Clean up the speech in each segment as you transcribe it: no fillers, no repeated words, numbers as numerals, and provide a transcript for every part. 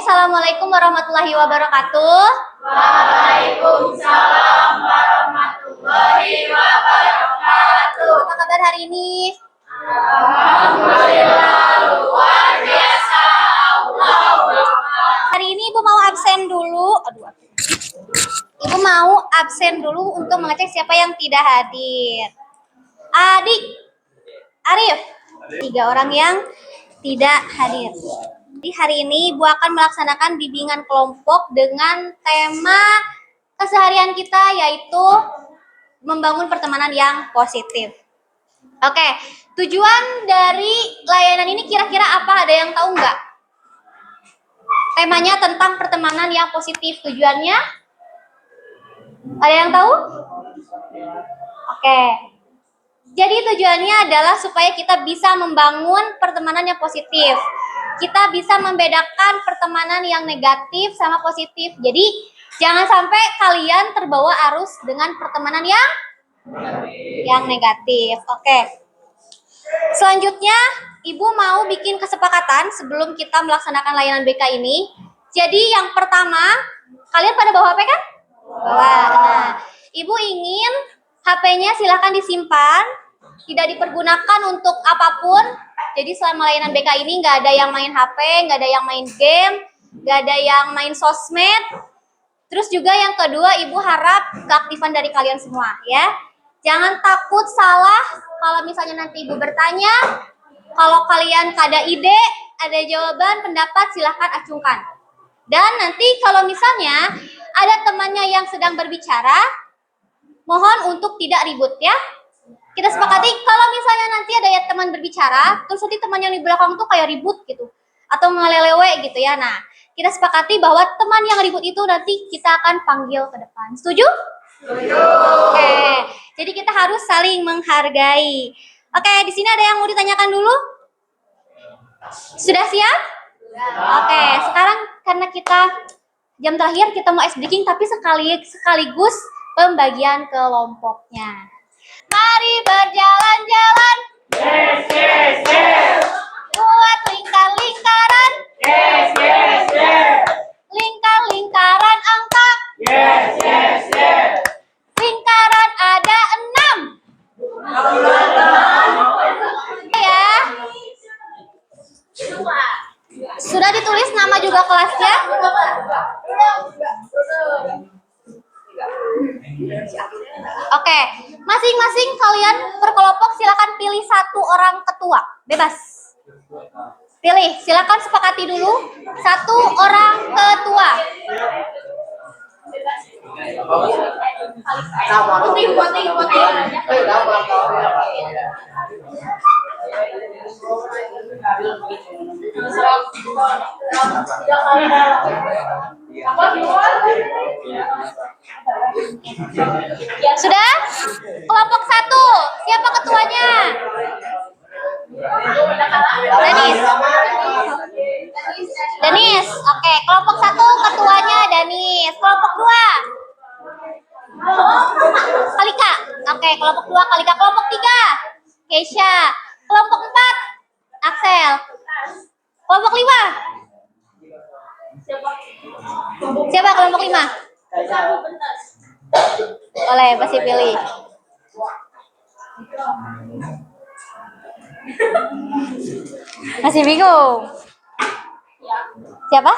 Assalamualaikum warahmatullahi wabarakatuh. Waalaikumsalam warahmatullahi wabarakatuh. Apa kabar hari ini? Alhamdulillah luar biasa. Allahu Akbar. Hari ini Ibu mau absen dulu. Ibu mau absen dulu untuk mengecek siapa yang tidak hadir. Adik, Arif, 3 orang yang tidak hadir. Jadi hari ini Ibu akan melaksanakan bimbingan kelompok dengan tema keseharian kita, yaitu membangun pertemanan yang positif. Oke, tujuan dari layanan ini kira-kira apa? Ada yang tahu nggak? Temanya tentang pertemanan yang positif. Tujuannya? Ada yang tahu? Oke. Jadi tujuannya adalah supaya kita bisa membangun pertemanan yang positif. Kita bisa membedakan pertemanan yang negatif sama positif. Jadi jangan sampai kalian terbawa arus dengan pertemanan yang negatif. Oke. Selanjutnya, Ibu mau bikin kesepakatan sebelum kita melaksanakan layanan BK ini. Jadi yang pertama, kalian pada bawa HP kan? Bawa. Nah, Ibu ingin HP-nya silahkan disimpan, tidak dipergunakan untuk apapun. Jadi selama layanan BK ini nggak ada yang main HP, nggak ada yang main game, nggak ada yang main sosmed. Terus juga yang kedua, Ibu harap keaktifan dari kalian semua ya. Jangan takut salah kalau misalnya nanti Ibu bertanya. Kalau kalian ada ide, ada jawaban, pendapat, silahkan acungkan. Dan nanti kalau misalnya ada temannya yang sedang berbicara, mohon untuk tidak ribut ya. Kita sepakati kalau misalnya nanti ada ya teman berbicara, terus nanti teman yang di belakang tuh kayak ribut gitu, atau ngelelewe gitu ya. Nah, kita sepakati bahwa teman yang ribut itu nanti kita akan panggil ke depan. Setuju? Setuju. Oke, jadi kita harus saling menghargai. Oke, di sini ada yang mau ditanyakan dulu? Sudah siap? Oke, sekarang karena kita jam terakhir kita mau ice breaking, tapi sekaligus pembagian kelompoknya. Mari berjalan-jalan. Yes, yes, yes. Buat lingkar-lingkaran. Yes, yes, yes. Lingkar-lingkaran angka. Yes, yes, yes. Lingkaran ada 6. Ya. Sudah ditulis nama juga kelasnya? Oke, masing-masing kalian per kelompok silakan pilih 1 orang ketua, bebas. Pilih, silakan sepakati dulu 1 orang ketua. Sudah? Kelompok 1, siapa ketuanya? Danis. Oke, kelompok 1 ketuanya Danis. Kelompok 2 Kalika. Oke, kelompok 2 Kalika. Kelompok 3 Keisha. Kelompok 4 Axel. Kelompok 5 siapa kelompok 5? Boleh, pasti pilih. Masih bingung? Siapa?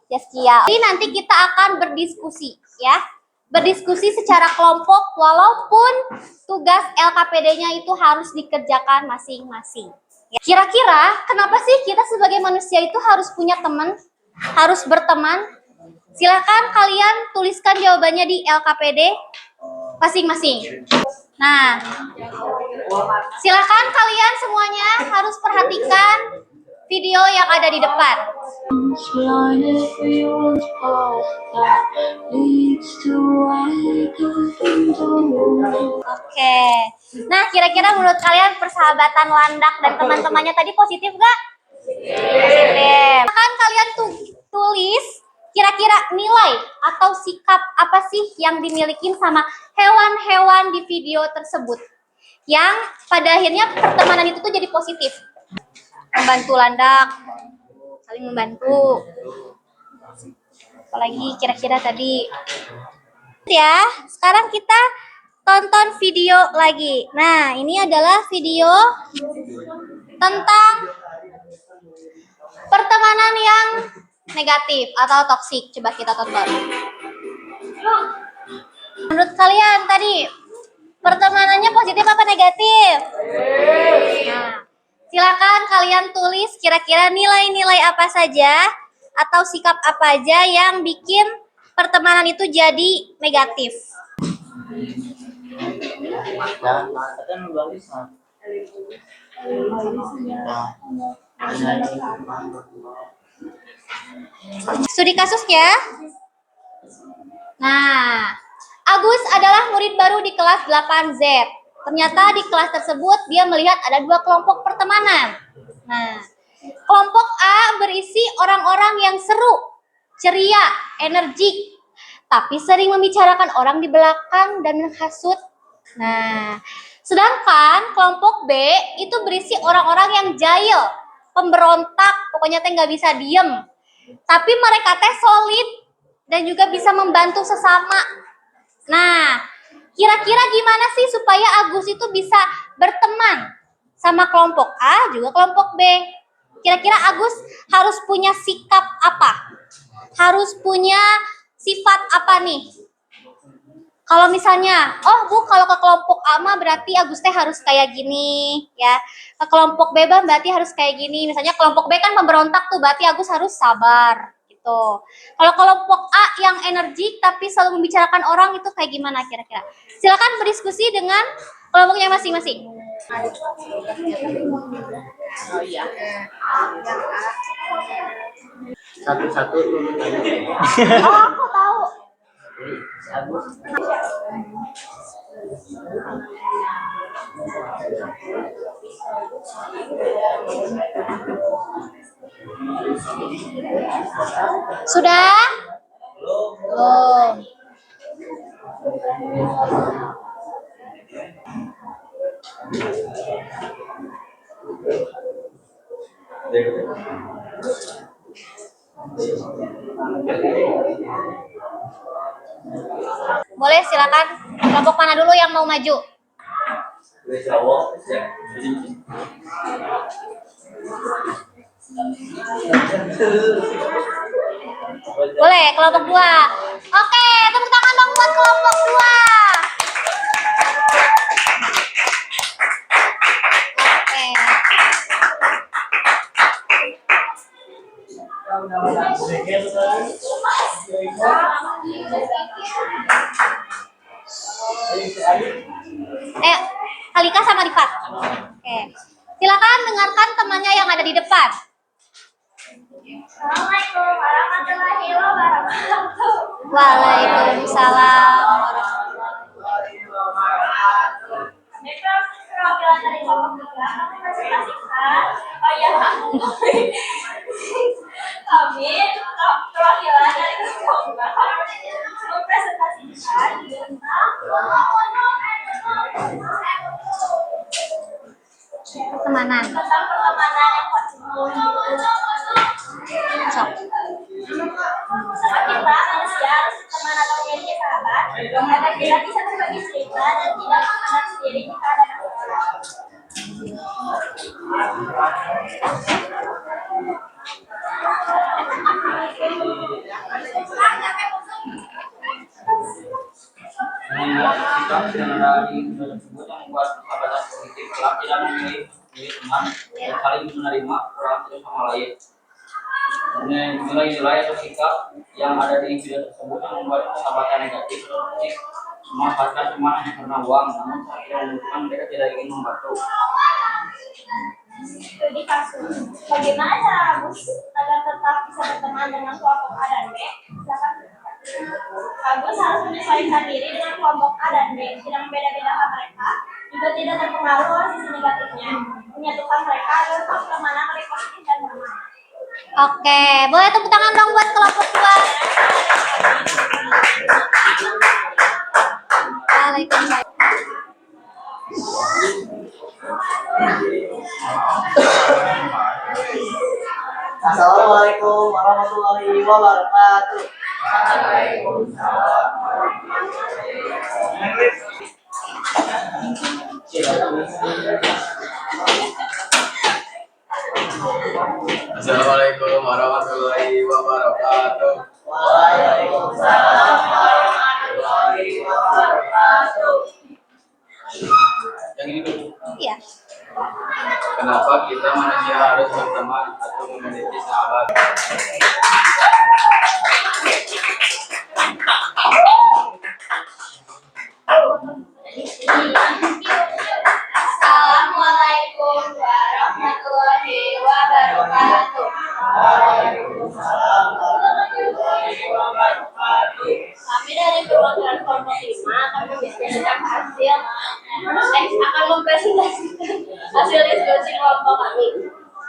Yaskia. Jadi nanti kita akan berdiskusi ya. Berdiskusi secara kelompok walaupun tugas LKPD-nya itu harus dikerjakan masing-masing. Ya. Kira-kira kenapa sih kita sebagai manusia itu harus punya teman? Harus berteman? Silakan kalian tuliskan jawabannya di LKPD masing-masing. Nah, silakan kalian semuanya harus perhatikan video yang ada di depan. Oke. Nah, kira-kira menurut kalian persahabatan Landak dan teman-temannya tadi positif gak? Positif. Silakan kalian tulis kira-kira nilai atau sikap apa sih yang dimiliki sama hewan-hewan di video tersebut, yang pada akhirnya pertemanan itu tuh jadi positif. Membantu Landak, saling membantu, Apalagi kira-kira tadi. Ya, sekarang kita tonton video lagi. Nah, ini adalah video tentang pertemanan yang negatif atau toksik. Coba kita tonton. Menurut kalian tadi pertemanannya positif apa negatif? Nah, silakan kalian tulis kira-kira nilai-nilai apa saja atau sikap apa aja yang bikin pertemanan itu jadi negatif. Studi kasus ya. Nah, Agus adalah murid baru di kelas 8Z. Ternyata di kelas tersebut dia melihat ada 2 kelompok pertemanan. Nah, kelompok A berisi orang-orang yang seru, ceria, energik, tapi sering membicarakan orang di belakang dan menghasut. Nah, sedangkan kelompok B itu berisi orang-orang yang jahil, pemberontak, pokoknya teh nggak bisa diem. Tapi mereka teh solid dan juga bisa membantu sesama. Nah, kira-kira gimana sih supaya Agus itu bisa berteman sama kelompok A juga kelompok B? Kira-kira Agus harus punya sikap apa? Harus punya sifat apa nih? Kalau misalnya, oh Bu, kalau ke kelompok A mah berarti Agus teh harus kayak gini, ya. Ke kelompok B mah berarti harus kayak gini. Misalnya kelompok B kan pemberontak tuh, berarti Agus harus sabar, gitu. Kalau kelompok A yang energik tapi selalu membicarakan orang itu kayak gimana kira-kira? Silakan berdiskusi dengan kelompoknya masing-masing. Oh iya. Satu-satu tuh. Oh, aku tahu. Sudah? Belum. Boleh, silakan. Kelompok mana dulu yang mau maju? Boleh, kelompok 2. Oke, tepuk tangan dong buat kelompok 2. Oke. Halika sama Rifat. Oke. Silakan dengarkan temannya yang ada di depan. Assalamualaikum warahmatullahi wabarakatuh. Waalaikumsalam warahmatullahi wabarakatuh. Perwakilan dari kelompok 3, kami presentasikan. Oh iya, kami perwakilan dari kelompok 3 mempresentasikan tentang pertemanan. Tentang pertemanan yang positif. Sok. Sama kita manusia harus berteman atau memiliki sahabat agar kita bisa berbagi cerita dan tidak memandang sendiri jika ada masalah. Kita dari tersebut yang membuat persahabatan positif telah tidak memilih teman dan saling menerima orang satu sama lain. Nilai-nilai atau sikap yang ada di video tersebut yang membuat persahabatan negatif atau toksik memanfaatkan teman hanya karena uang, namun saat yang membutuhkan mereka tidak ingin membantu. Studi kasus. Bagaimana cara Agus agar tetap bisa berteman dengan kelompok A dan B? Silakan. Agus harus menyesuaikan diri dengan kelompok A dan B, tidak membeda-bedakan mereka, juga tidak terpengaruh oleh sisi negatifnya, menyatukan mereka agar pertemanan lebih positif dan nyaman. Oke, boleh tepuk tangan dong buat kelompok 2. Waalaikumsalam. Assalamualaikum warahmatullahi wabarakatuh. Assalamualaikum warahmatullahi wabarakatuh. Yang ini dulu. Iya. Kenapa kita manusia harus berteman atau memiliki sahabat? Assalamualaikum warahmatullahi wabarakatuh. Kami dari perwakilan kelompok 5 akan mendiskusikan akan mempresentasikan hasil diskusi kelompok kami.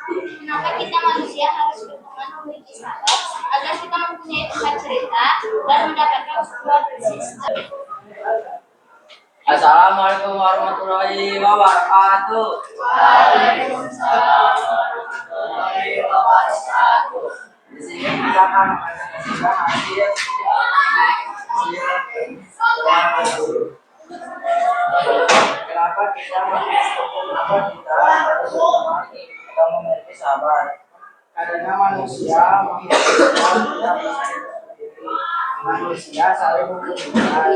Kenapa kita manusia harus berteman memiliki sahabat agar kita mempunyai tempat cerita dan mendapatkan sebuah sistem. Assalamualaikum warahmatullahi wabarakatuh. Waalaikumsalam warahmatullahi wabarakatuh. Di sini kita akan mempresentasikan hasil kenapa kita harus berteman atau memiliki sahabat? Karena manusia membutuhkan manusia saling membutuhkan.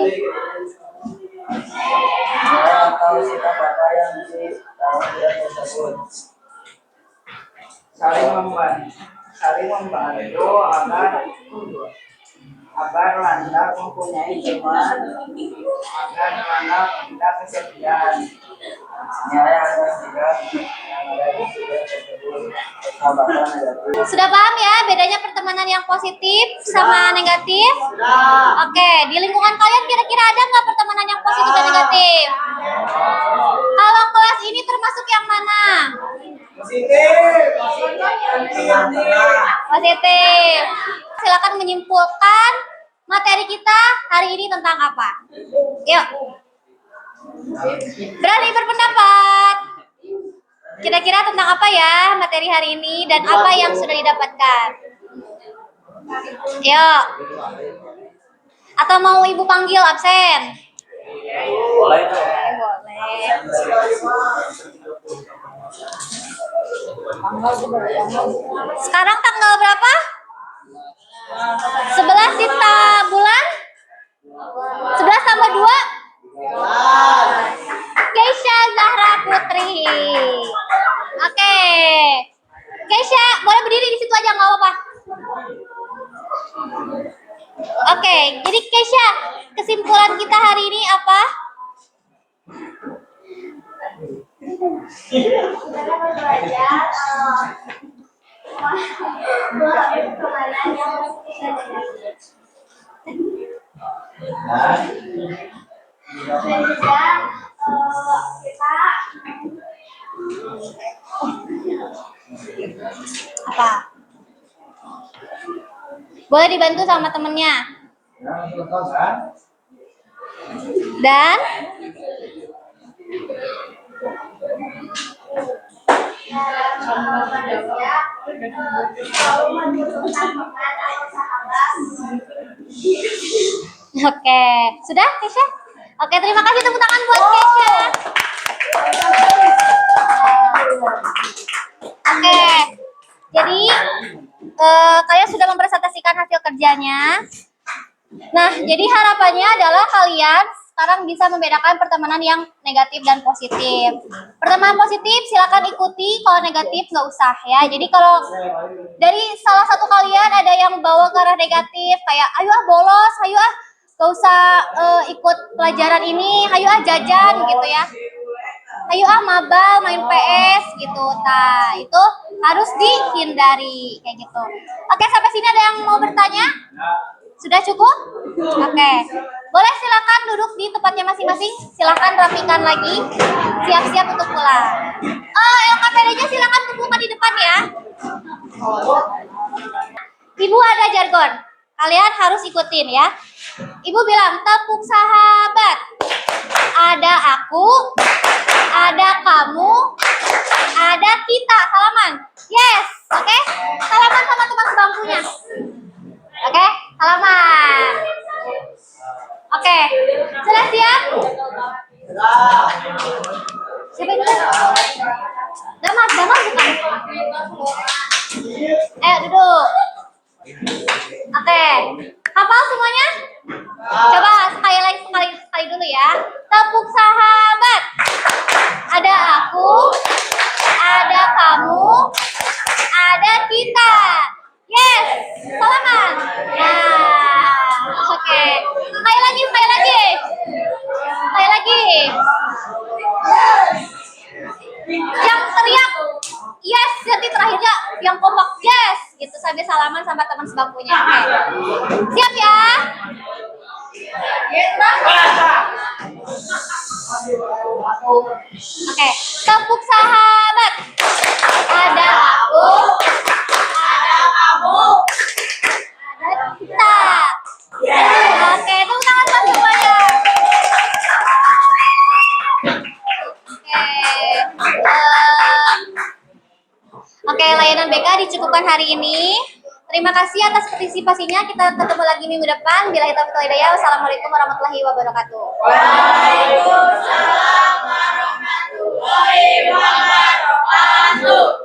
Saya tahu sikap apa yang ditaruh dia tersebut. saling membantu agar Anda mempunyai teman, agar Anda punya kesediaan. Saya akan tidak yang ada di video tersebut persahabatan negatif. Sudah paham ya bedanya pertemanan yang positif sama negatif? Oke, di lingkungan kalian kira-kira ada nggak pertemanan yang positif dan negatif? Kalau kelas ini termasuk yang mana? Positif. Silakan menyimpulkan materi kita hari ini tentang apa? Yuk. Berani berpendapat. Kira-kira tentang apa ya materi hari ini dan apa yang sudah didapatkan? Yuk. Atau mau ibu panggil absen? Boleh tuh. Boleh. Sekarang tanggal berapa? 11 bulan? 11 tambah 2? Keisha Zahra Putri. Oke. Keisha, boleh berdiri di situ aja nggak apa-apa. Oke, jadi Keisha, kesimpulan kita hari ini apa? Kita belajar pertemanan yang positif dan negatif. Dan juga kita Apa? Boleh dibantu sama temennya. Dan selalu membutuhkan teman atau sahabat. oke, sudah Keisha? Oke, terima kasih tepuk tangan buat Keisha. Oke, jadi kalian sudah mempresentasikan hasil kerjanya. Nah, jadi harapannya adalah kalian sekarang bisa membedakan pertemanan yang negatif dan positif. Pertemanan positif silakan ikuti, kalau negatif nggak usah ya. Jadi kalau dari salah satu kalian ada yang bawa ke arah negatif, kayak ayo ah bolos, ayo ah gak usah ikut pelajaran ini, ayo ah jajan gitu ya. Ayo ah mabal, main PS gitu. Nah, itu harus dihindari kayak gitu. Oke, sampai sini ada yang mau bertanya? Sudah cukup? Oke. Boleh silakan duduk di tempatnya masing-masing. Silakan rapikan lagi. Siap-siap untuk pulang. LKPD-nya silakan kumpulkan di depan ya. Ibu ada jargon. Kalian harus ikutin ya. Ibu bilang tepuk sahabat. Ada aku, ada kamu, ada kita. Salaman. Yes, oke. Salaman sama teman sebangkunya. Oke, Salaman. Oke, sudah siap? Siapa itu? Damar bukan? Ayo duduk. Oke, hafal semuanya? Coba sekali dulu ya. Tepuk sahabat. Ada aku, ada kamu, ada kita. Yes, salaman. Nah, oke. Sekali lagi. Yang teriak yes, nanti terakhirnya yang kompak yes, gitu sambil salaman sama teman sebangkunya. Oke. Siap ya? Oke, tepuk sahabat. Ada aku, ada kamu, ada kita. Oke, tepuk tangan buat semuanya. Oke, layanan BK dicukupkan hari ini. Terima kasih atas partisipasinya. Kita ketemu lagi minggu depan. Billahi taufiq wal hidayah. Wassalamualaikum warahmatullahi wabarakatuh. Waalaikumsalam warahmatullahi wabarakatuh.